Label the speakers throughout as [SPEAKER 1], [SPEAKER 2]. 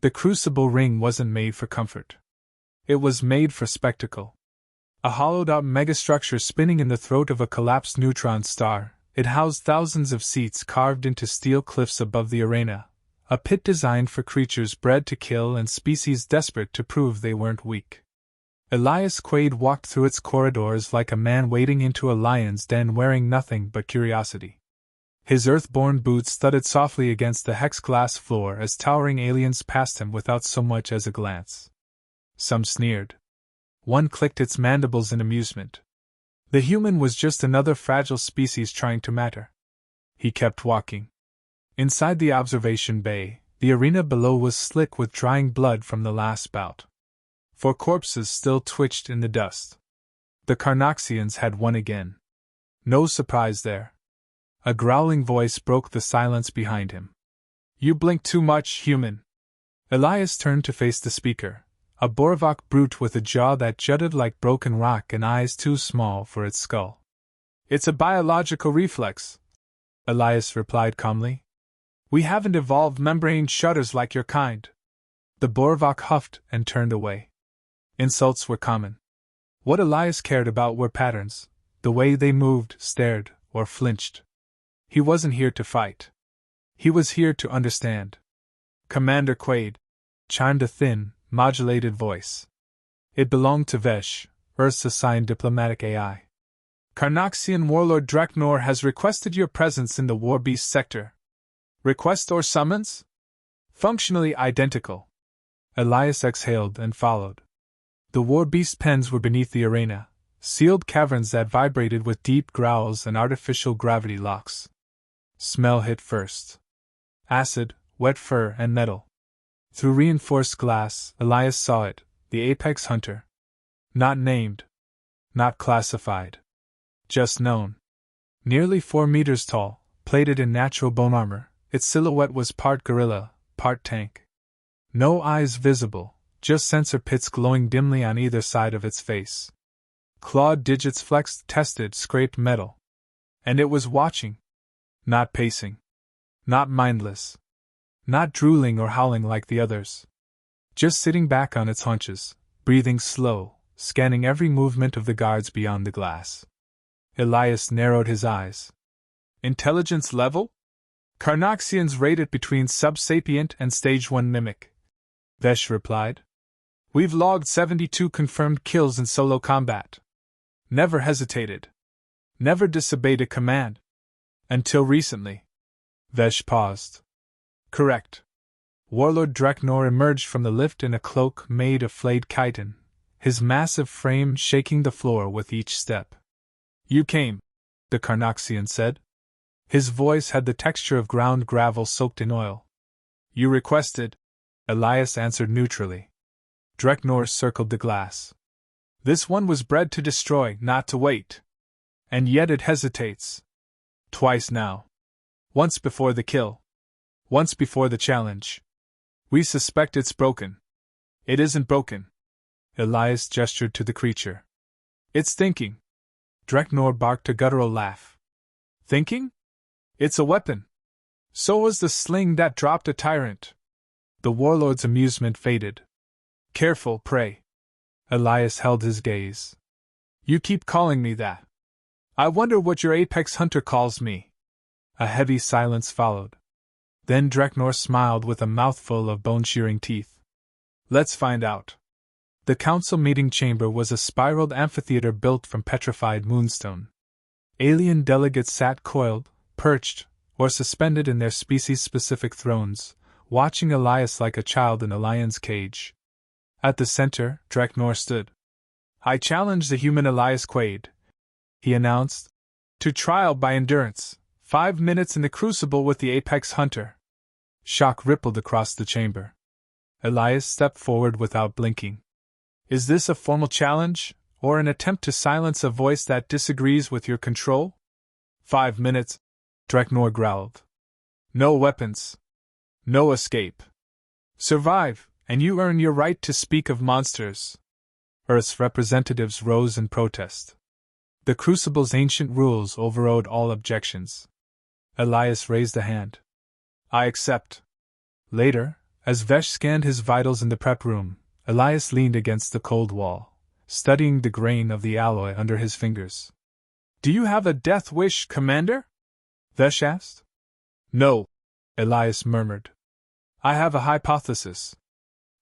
[SPEAKER 1] The crucible ring wasn't made for comfort. It was made for spectacle. A hollowed-out megastructure spinning in the throat of a collapsed neutron star, it housed thousands of seats carved into steel cliffs above the arena, a pit designed for creatures bred to kill and species desperate to prove they weren't weak. Elias Quaid walked through its corridors like a man wading into a lion's den wearing nothing but curiosity. His earth-born boots thudded softly against the hex-glass floor as towering aliens passed him without so much as a glance. Some sneered. One clicked its mandibles in amusement. The human was just another fragile species trying to matter. He kept walking. Inside the observation bay, the arena below was slick with drying blood from the last bout. 4 corpses still twitched in the dust. The Carnoxians had won again. No surprise there. A growling voice broke the silence behind him. You blink too much, human. Elias turned to face the speaker, a Borovok brute with a jaw that jutted like broken rock and eyes too small for its skull. It's a biological reflex, Elias replied calmly. We haven't evolved membrane shutters like your kind. The Borovok huffed and turned away. Insults were common. What Elias cared about were patterns, the way they moved, stared, or flinched. He wasn't here to fight. He was here to understand. Commander Quaid, chimed a thin, modulated voice. It belonged to Vesh, Earth's assigned diplomatic AI. Carnoxian warlord Dreknor has requested your presence in the War Beast sector. Request or summons? Functionally identical. Elias exhaled and followed. The War Beast pens were beneath the arena, sealed caverns that vibrated with deep growls and artificial gravity locks. Smell hit first. Acid, wet fur, and metal. Through reinforced glass, Elias saw it, the apex hunter. Not named. Not classified. Just known. Nearly 4 meters tall, plated in natural bone armor, its silhouette was part gorilla, part tank. No eyes visible, just sensor pits glowing dimly on either side of its face. Clawed digits flexed, tested, scraped metal. And it was watching. Not pacing. Not mindless. Not drooling or howling like the others. Just sitting back on its haunches, breathing slow, scanning every movement of the guards beyond the glass. Elias narrowed his eyes. Intelligence level? Carnoxians rate it between sub-sapient and stage 1 mimic. Vesh replied. We've logged 72 confirmed kills in solo combat. Never hesitated. Never disobeyed a command. Until recently. Vesh paused. Correct. Warlord Dreknor emerged from the lift in a cloak made of flayed chitin, his massive frame shaking the floor with each step. You came, the Carnoxian said. His voice had the texture of ground gravel soaked in oil. You requested, Elias answered neutrally. Dreknor circled the glass. This one was bred to destroy, not to wait. And yet it hesitates. Twice now. Once before the kill. Once before the challenge. We suspect it's broken. It isn't broken. Elias gestured to the creature. It's thinking. Dreknor barked a guttural laugh. Thinking? It's a weapon. So was the sling that dropped a tyrant. The warlord's amusement faded. Careful, pray. Elias held his gaze. You keep calling me that. I wonder what your apex hunter calls me. A heavy silence followed. Then Dreknor smiled with a mouthful of bone-shearing teeth. Let's find out. The council meeting chamber was a spiraled amphitheater built from petrified moonstone. Alien delegates sat coiled, perched, or suspended in their species-specific thrones, watching Elias like a child in a lion's cage. At the center, Dreknor stood. I challenge the human Elias Quaid, he announced, to trial by endurance, 5 minutes in the crucible with the apex hunter. Shock rippled across the chamber. Elias stepped forward without blinking. Is this a formal challenge, or an attempt to silence a voice that disagrees with your control? 5 minutes, Dreknor growled. No weapons. No escape. Survive, and you earn your right to speak of monsters. Earth's representatives rose in protest. The Crucible's ancient rules overrode all objections. Elias raised a hand. I accept. Later, As Vesh scanned his vitals in the prep room, Elias leaned against the cold wall, studying the grain of the alloy under his fingers. Do you have a death wish, Commander? Vesh asked. No, Elias murmured. I have a hypothesis.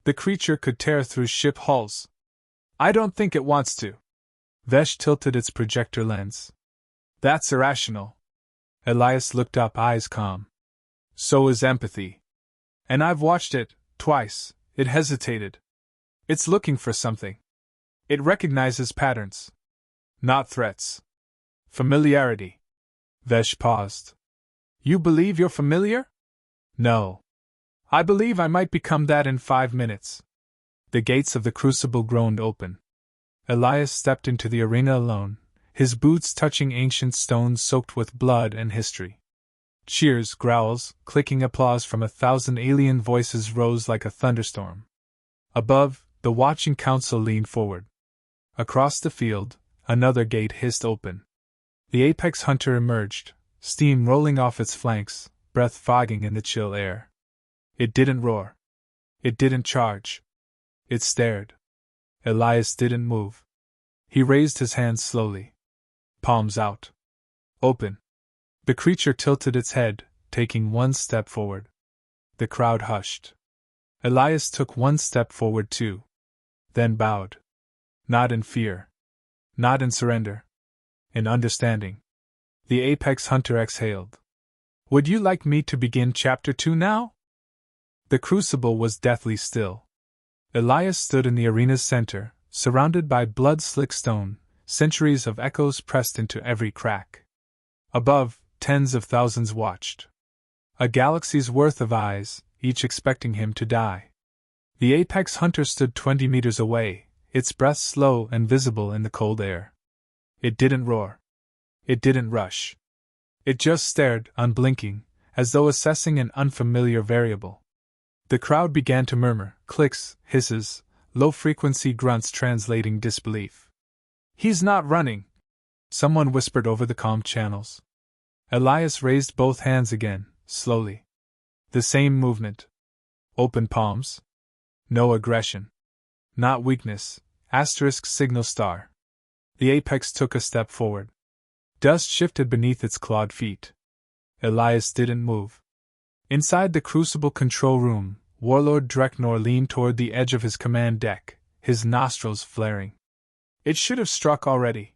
[SPEAKER 1] The creature could tear through ship hulls. I don't think it wants to. Vesh tilted its projector lens. That's irrational. Elias looked up, eyes calm. So is empathy. And I've watched it, twice. It hesitated. It's looking for something. It recognizes patterns. Not threats. Familiarity. Vesh paused. You believe you're familiar? No. I believe I might become that in 5 minutes. The gates of the crucible groaned open. Elias stepped into the arena alone, his boots touching ancient stones soaked with blood and history. Cheers, growls, clicking applause from 1,000 alien voices rose like a thunderstorm. Above, the watching council leaned forward. Across the field, another gate hissed open. The apex hunter emerged, steam rolling off its flanks, breath fogging in the chill air. It didn't roar. It didn't charge. It stared. Elias didn't move. He raised his hands slowly. Palms out. Open. The creature tilted its head, taking one step forward. The crowd hushed. Elias took one step forward too. Then bowed. Not in fear. Not in surrender. In understanding. The apex hunter exhaled. Would you like me to begin Chapter 2 now? The crucible was deathly still. Elias stood in the arena's center, surrounded by blood-slick stone, centuries of echoes pressed into every crack. Above, tens of thousands watched. A galaxy's worth of eyes, each expecting him to die. The apex hunter stood 20 meters away, its breath slow and visible in the cold air. It didn't roar. It didn't rush. It just stared, unblinking, as though assessing an unfamiliar variable. The crowd began to murmur, clicks, hisses, low-frequency grunts translating disbelief. He's not running, someone whispered over the calm channels. Elias raised both hands again, slowly. The same movement. Open palms. No aggression. Not weakness, asterisk signal star. The apex took a step forward. Dust shifted beneath its clawed feet. Elias didn't move. Inside the crucible control room, Warlord Dreknor leaned toward the edge of his command deck, his nostrils flaring. It should have struck already.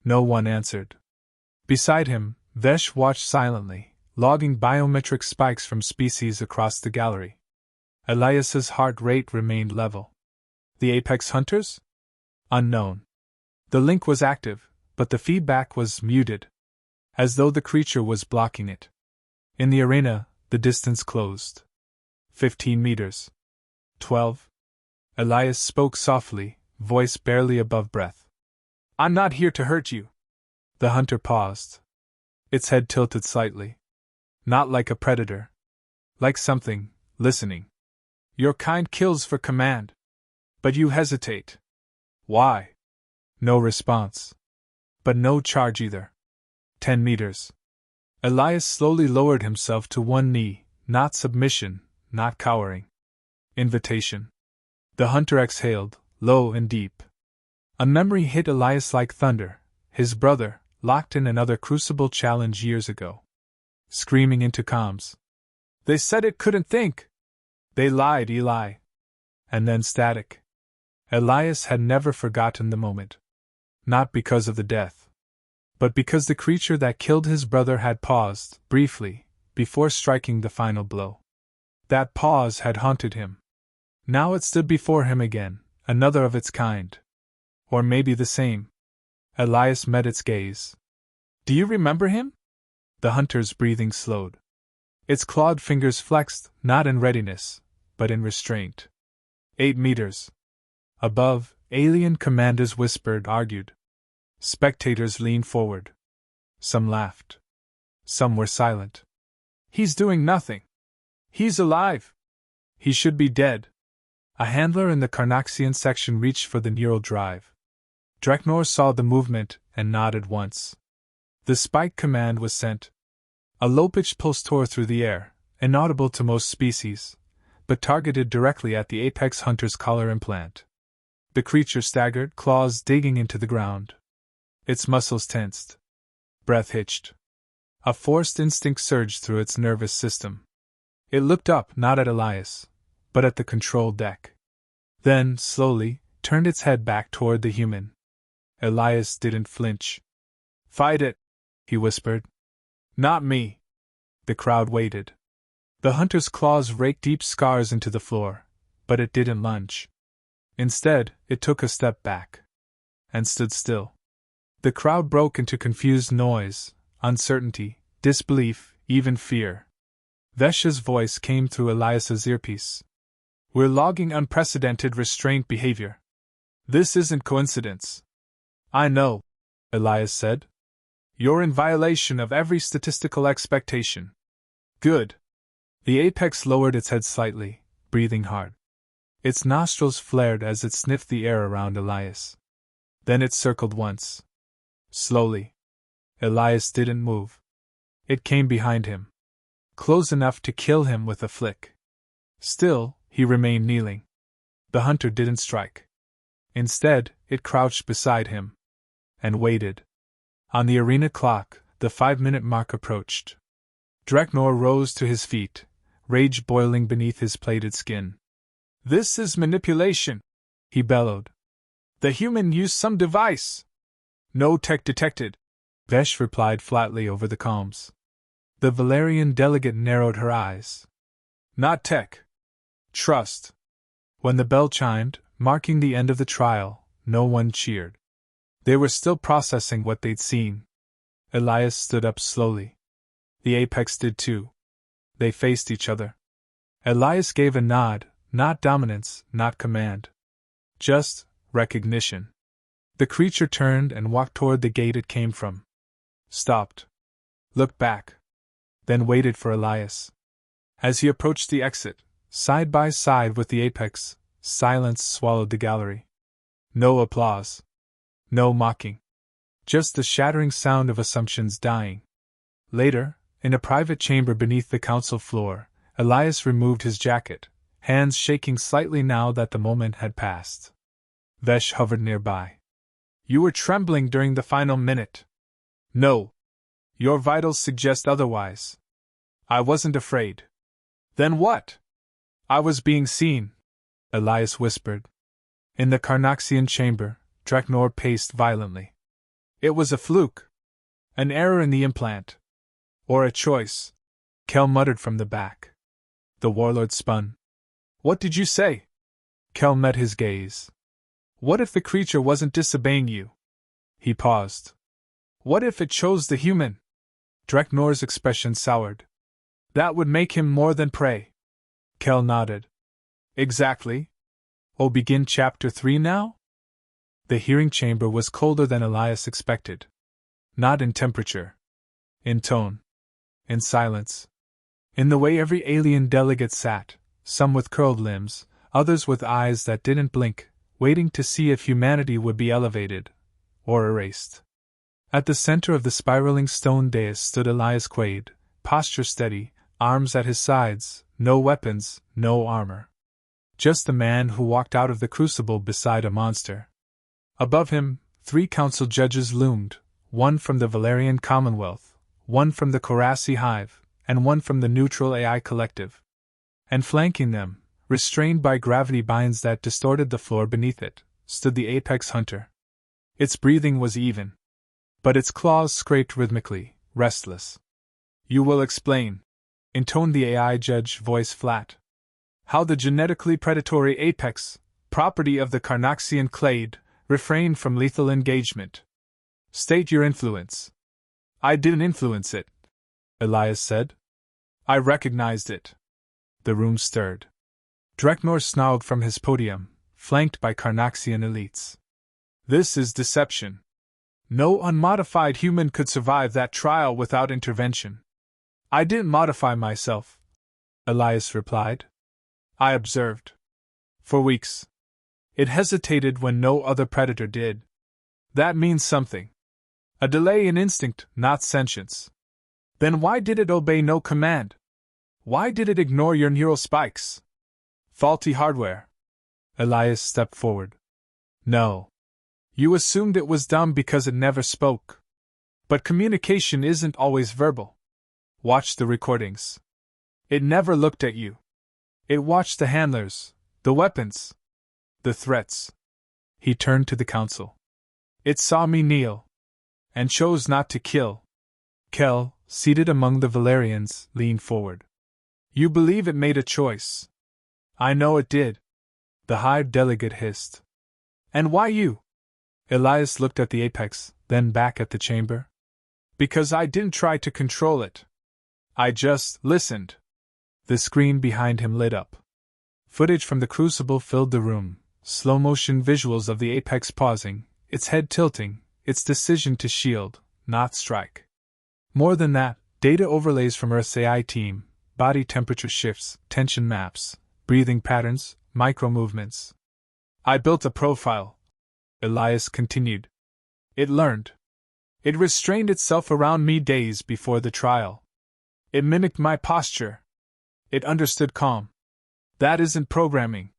[SPEAKER 1] No one answered. Beside him, Vesh watched silently, logging biometric spikes from species across the gallery. Elias's heart rate remained level. The apex hunters? Unknown. The link was active, but the feedback was muted, as though the creature was blocking it. In the arena, the distance closed. 15 meters. 12. Elias spoke softly, voice barely above breath. I'm not here to hurt you. The hunter paused. Its head tilted slightly. Not like a predator. Like something, listening. Your kind kills for command. But you hesitate. Why? No response. But no charge either. 10 meters. Elias slowly lowered himself to one knee, not submission, not cowering. Invitation. The hunter exhaled, low and deep. A memory hit Elias like thunder, his brother, locked in another crucible challenge years ago. Screaming into comms. They said it couldn't think. They lied, Eli. And then static. Elias had never forgotten the moment. Not because of the death, but because the creature that killed his brother had paused, briefly, before striking the final blow. That pause had haunted him. Now it stood before him again, another of its kind. Or maybe the same. Elias met its gaze. Do you remember him? The hunter's breathing slowed. Its clawed fingers flexed, not in readiness, but in restraint. 8 meters. Above, alien commanders whispered, argued. Spectators leaned forward. Some laughed. Some were silent. He's doing nothing. He's alive. He should be dead. A handler in the Carnaxian section reached for the neural drive. Dreknor saw the movement and nodded once. The spike command was sent. A low-pitched pulse tore through the air, inaudible to most species, but targeted directly at the apex hunter's collar implant. The creature staggered, claws digging into the ground. Its muscles tensed. Breath hitched. A forced instinct surged through its nervous system. It looked up, not at Elias, but at the control deck. Then, slowly, turned its head back toward the human. Elias didn't flinch. "Fight it," he whispered. "Not me." The crowd waited. The hunter's claws raked deep scars into the floor, but it didn't lunge. Instead, it took a step back. And stood still. The crowd broke into confused noise, uncertainty, disbelief, even fear. Vesh's voice came through Elias's earpiece. "We're logging unprecedented restraint behavior. This isn't coincidence." "I know," Elias said. "You're in violation of every statistical expectation." "Good." The apex lowered its head slightly, breathing hard. Its nostrils flared as it sniffed the air around Elias. Then it circled once. Slowly. Elias didn't move. It came behind him. Close enough to kill him with a flick. Still, he remained kneeling. The hunter didn't strike. Instead, it crouched beside him. And waited. On the arena clock, the 5-minute mark approached. Dreknor rose to his feet, rage boiling beneath his plated skin. "This is manipulation," he bellowed. "The human used some device." "No tech detected," Vesh replied flatly over the comms. The Valerian delegate narrowed her eyes. "Not tech. Trust." When the bell chimed, marking the end of the trial, no one cheered. They were still processing what they'd seen. Elias stood up slowly. The apex did too. They faced each other. Elias gave a nod, not dominance, not command. Just recognition. The creature turned and walked toward the gate it came from. Stopped. Looked back. Then waited for Elias. As he approached the exit, side by side with the apex, silence swallowed the gallery. No applause. No mocking. Just the shattering sound of assumptions dying. Later, in a private chamber beneath the council floor, Elias removed his jacket, hands shaking slightly now that the moment had passed. Vesh hovered nearby. "You were trembling during the final minute." "No. Your vitals suggest otherwise." "I wasn't afraid." "Then what?" "I was being seen," Elias whispered. In the Carnaxian chamber, Dreknor paced violently. "It was a fluke. An error in the implant. Or a choice," Kel muttered from the back. The warlord spun. "What did you say?" Kel met his gaze. "What if the creature wasn't disobeying you?" He paused. "What if it chose the human?" Dreknor's expression soured. "That would make him more than prey." Kel nodded. "Exactly. Oh, begin chapter 3 now?" The hearing chamber was colder than Elias expected. Not in temperature. In tone. In silence. In the way every alien delegate sat, some with curled limbs, others with eyes that didn't blink, waiting to see if humanity would be elevated or erased. At the center of the spiraling stone dais stood Elias Quaid, posture steady, arms at his sides, no weapons, no armor. Just the man who walked out of the crucible beside a monster. Above him, 3 council judges loomed, one from the Valerian Commonwealth, one from the Korasi Hive, and one from the Neutral AI Collective. And flanking them, restrained by gravity binds that distorted the floor beneath it, stood the apex hunter. Its breathing was even. But its claws scraped rhythmically, restless. "You will explain," intoned the AI judge, voice flat. "How the genetically predatory apex, property of the Carnaxian clade, refrained from lethal engagement. State your influence." "I didn't influence it," Elias said. "I recognized it." The room stirred. Dreknor snarled from his podium, flanked by Carnaxian elites. "This is deception. No unmodified human could survive that trial without intervention." "I didn't modify myself," Elias replied. "I observed. For weeks. It hesitated when no other predator did. That means something. A delay in instinct, not sentience. Then why did it obey no command? Why did it ignore your neural spikes?" Faulty hardware. Elias stepped forward. No. You assumed it was dumb because it never spoke. But communication isn't always verbal. Watch the recordings. It never looked at you. It watched the handlers, the weapons, the threats. He turned to the council. It saw me kneel, and chose not to kill. Kel, seated among the Valerians, leaned forward. You believe it made a choice. I know it did. The Hive delegate hissed. And why you? Elias looked at the apex, then back at the chamber. Because I didn't try to control it. I just listened. The screen behind him lit up. Footage from the crucible filled the room, slow-motion visuals of the apex pausing, its head tilting, its decision to shield, not strike. More than that, data overlays from Earth's AI team, body temperature shifts, tension maps, breathing patterns, micro-movements. I built a profile, Elias continued. It learned. It restrained itself around me days before the trial. It mimicked my posture. It understood calm. That isn't programming.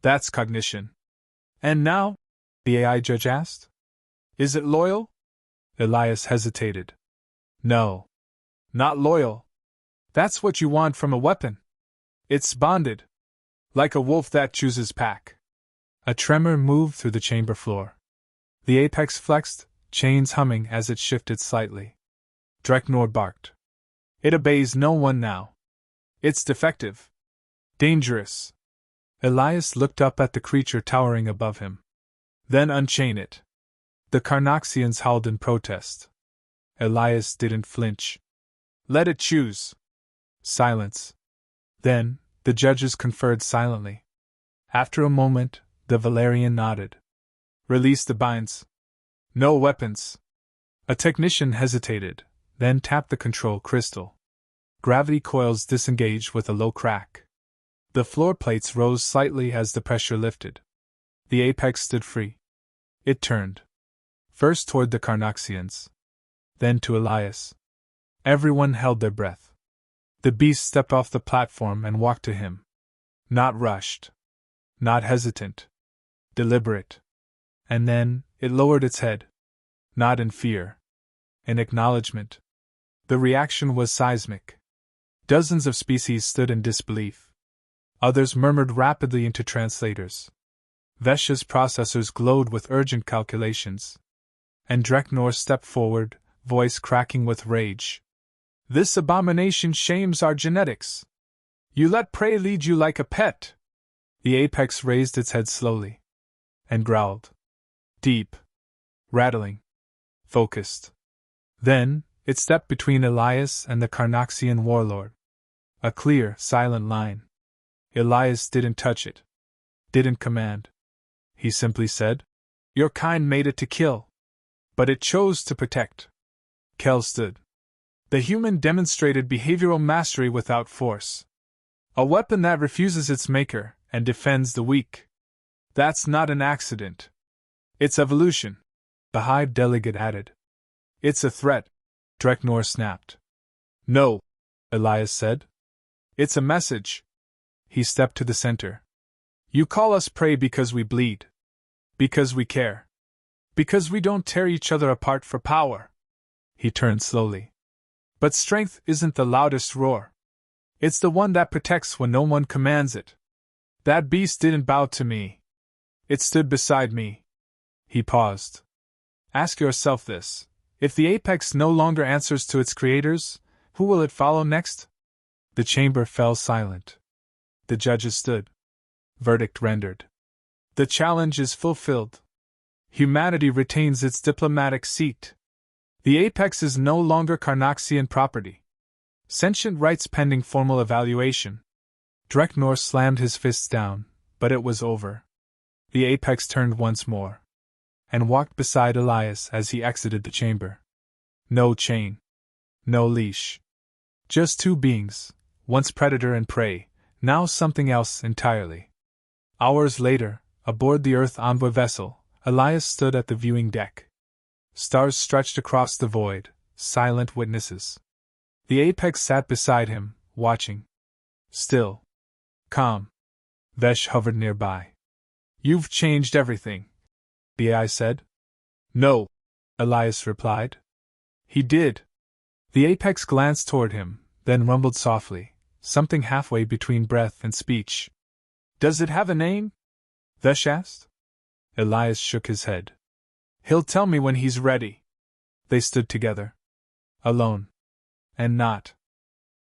[SPEAKER 1] That's cognition. And now? The AI judge asked. Is it loyal? Elias hesitated. No. Not loyal. That's what you want from a weapon. It's bonded. Like a wolf that chooses pack. A tremor moved through the chamber floor. The apex flexed, chains humming as it shifted slightly. Dreknor barked. It obeys no one now. It's defective. Dangerous. Elias looked up at the creature towering above him. Then unchain it. The Carnoxians howled in protest. Elias didn't flinch. Let it choose. Silence. Then, the judges conferred silently. After a moment, the Valerian nodded. Release the binds. No weapons. A technician hesitated, then tapped the control crystal. Gravity coils disengaged with a low crack. The floor plates rose slightly as the pressure lifted. The apex stood free. It turned. First toward the Carnoxians. Then to Elias. Everyone held their breath. The beast stepped off the platform and walked to him. Not rushed. Not hesitant. Deliberate. And then, it lowered its head. Not in fear. In acknowledgement. The reaction was seismic. Dozens of species stood in disbelief. Others murmured rapidly into translators. Vesha's processors glowed with urgent calculations. And Dreknor stepped forward, voice cracking with rage. This abomination shames our genetics. You let prey lead you like a pet. The apex raised its head slowly. And growled. Deep. Rattling. Focused. Then, it stepped between Elias and the Carnoxian warlord. A clear, silent line. Elias didn't touch it. Didn't command. He simply said, Your kind made it to kill. But it chose to protect. Kel stood. The human demonstrated behavioral mastery without force. A weapon that refuses its maker and defends the weak. That's not an accident. It's evolution, the Hive delegate added. It's a threat, Dreknor snapped. No, Elias said. It's a message. He stepped to the center. You call us prey because we bleed. Because we care. Because we don't tear each other apart for power. He turned slowly. But strength isn't the loudest roar. It's the one that protects when no one commands it. That beast didn't bow to me. It stood beside me. He paused. Ask yourself this. If the apex no longer answers to its creators, who will it follow next? The chamber fell silent. The judges stood. Verdict rendered. The challenge is fulfilled. Humanity retains its diplomatic seat. The apex is no longer Carnoxian property. Sentient rights pending formal evaluation. Dreknor slammed his fists down, but it was over. The apex turned once more. And walked beside Elias as he exited the chamber. No chain. No leash. Just two beings, once predator and prey, now something else entirely. Hours later, aboard the Earth envoy vessel, Elias stood at the viewing deck. Stars stretched across the void, silent witnesses. The apex sat beside him, watching. Still. Calm. Vesh hovered nearby. You've changed everything, the AI said. No, Elias replied. He did. The apex glanced toward him, then rumbled softly, something halfway between breath and speech. Does it have a name? Vesh asked. Elias shook his head. He'll tell me when he's ready. They stood together. Alone. And not